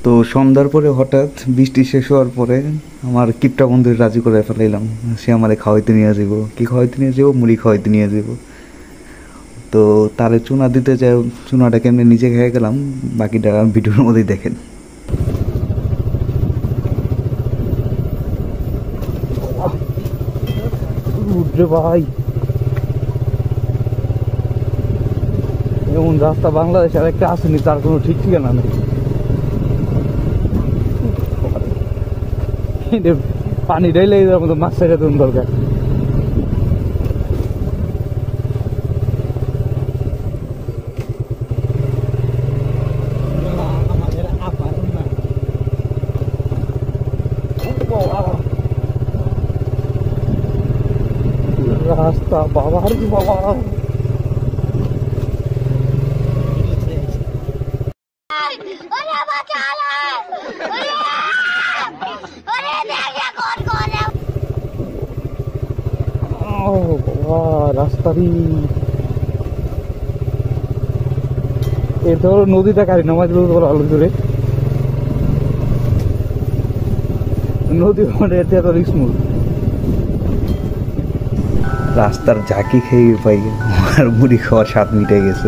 তো সন্ধ্যার পরে হঠাৎ বৃষ্টি শেষ হওয়ার পরে আমার কিপটা বন্ধুর রাজি করে ফেলাইলাম, সে আমারে খাওয়াইতে নিয়ে যাবো। কি খাওয়াইতে নিয়ে যাবো? মুড়ি খাওয়াইতে নিয়ে যাবো। তো তারে চুনা দিতে যাই, চুনাটা কেমনি নিজে খেয়ে গেলাম, বাকিটা ভিডিওর মধ্যেই দেখেন। ভাই এমন রাস্তা বাংলাদেশে আর একটা আসেনি, তার কোনো ঠিক ঠিকানা নেই। পানি ঢেলে যাওয়ার মতো মাছ ছেড়ে দেওয়ার দরকার। রাস্তা বাবার বাবা, রাস্তারই এ ধর নদীটা কারি নামাজ আলো ধরে নদী এতে এত স্মুথ। রাস্তার ঝাঁকি খেয়ে পাই, আমার মুড়ি খাওয়ার স্বাদ মিটে গেছে।